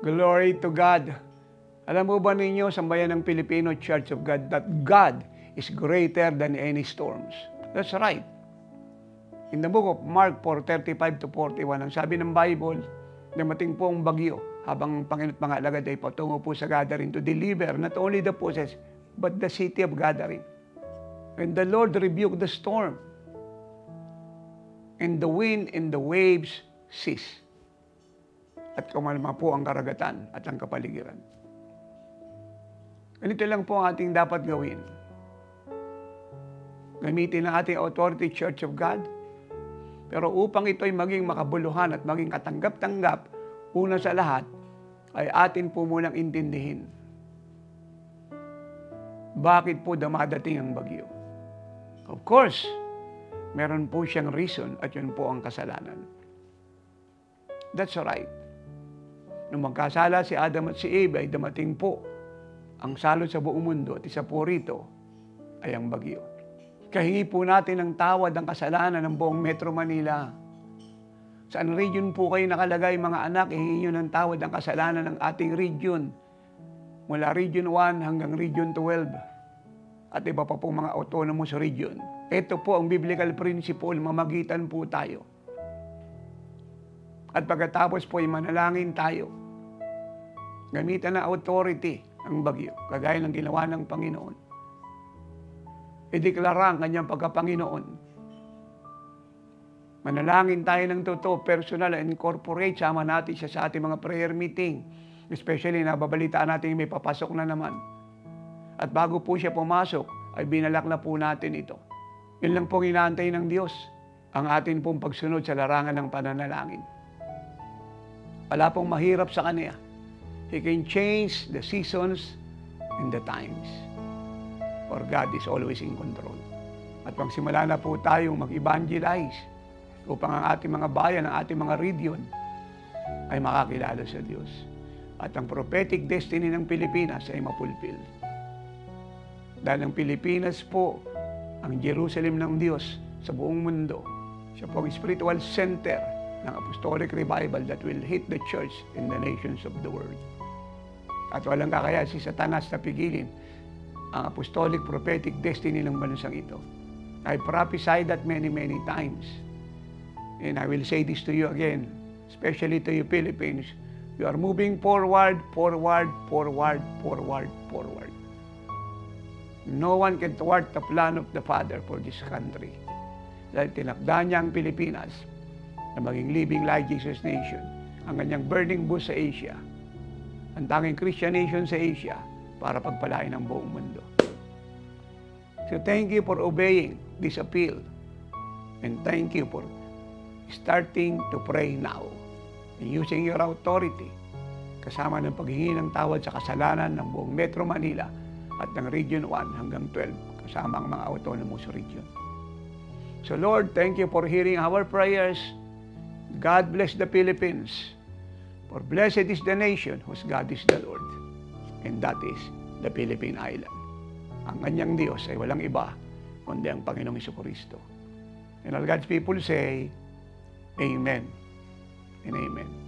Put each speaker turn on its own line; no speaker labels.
Glory to God. Alam mo ba ninyo, sambayan ng Filipino Church of God, that God is greater than any storms. That's right. In the book of Mark 4:35 to 41, ang sabi ng Bible, dumating po ang bagyo habang ang Panginoon at mga alagad ay patungo po sa gathering to deliver not only the possessed, but the city of gathering. And the Lord rebuked the storm, and the wind and the waves ceased. At kumalma po ang karagatan at ang kapaligiran. Ganito lang po ang ating dapat gawin. Gamitin ang ating authority, Church of God. Pero upang ito ay maging makabuluhan at maging katanggap-tanggap, una sa lahat, ay atin po munang intindihin. Bakit po dumadating ang bagyo? Of course, meron po siyang reason at yun po ang kasalanan. That's right. Nung magkasala si Adam at si Eve ay dumating po ang salot sa buong mundo at isa po rito ay ang bagyo. Kahingi po natin ng tawad ang kasalanan ng buong Metro Manila. Saan region po kayo nakalagay mga anak, ihingi nyo ng tawad ang kasalanan ng ating region. Mula Region 1 hanggang Region 12 at iba pa po mga autonomous region. Ito po ang biblical principle, mamagitan po tayo. At pagkatapos po ay manalangin tayo. Gamitan ng authority ang bagyo, kagaya ng ginawa ng Panginoon. Ideklara ang kanyang pagkapanginoon. Manalangin tayo ng totoo, personal, and incorporate, sama natin siya sa ating mga prayer meeting. Especially, nababalitaan natin may papasok na naman. At bago po siya pumasok, ay binalak na po natin ito. Yun lang pong inaantay ng Diyos, ang atin pong pagsunod sa larangan ng pananalangin. Wala pong mahirap sa Kanya. He can change the seasons and the times. For God is always in control. At magsimula na po tayong mag-evangelize upang ang ating mga bayan, ang ating mga region ay makakilala sa Diyos. At ang prophetic destiny ng Pilipinas ay mapulpil. Dahil ang Pilipinas po, ang Jerusalem ng Diyos sa buong mundo. Siya po ang spiritual center ng apostolic revival that will hit the church in the nations of the world. At walang kakaya si Satanas na pigilin ang apostolic prophetic destiny ng bansang ito. I prophesied that many times. And I will say this to you again, especially to you Philippines. You are moving forward. No one can thwart the plan of the Father for this country. Dahil tinakda niya ang Pilipinas na maging living like Jesus nation, ang kanyang burning bush sa Asia, ang tanging Christian nation sa Asia para pagpalain ang buong mundo. So thank you for obeying this appeal and thank you for starting to pray now and using your authority kasama ng paghingi ng tawad sa kasalanan ng buong Metro Manila at ng Region 1 hanggang 12 kasama ang mga autonomous region. So Lord, thank you for hearing our prayers. God bless the Philippines. For blessed is the nation whose God is the Lord. And that is the Philippine Island. Ang kanyang Diyos ay walang iba kundi ang Panginoong Jesucristo. And all God's people say, Amen and Amen.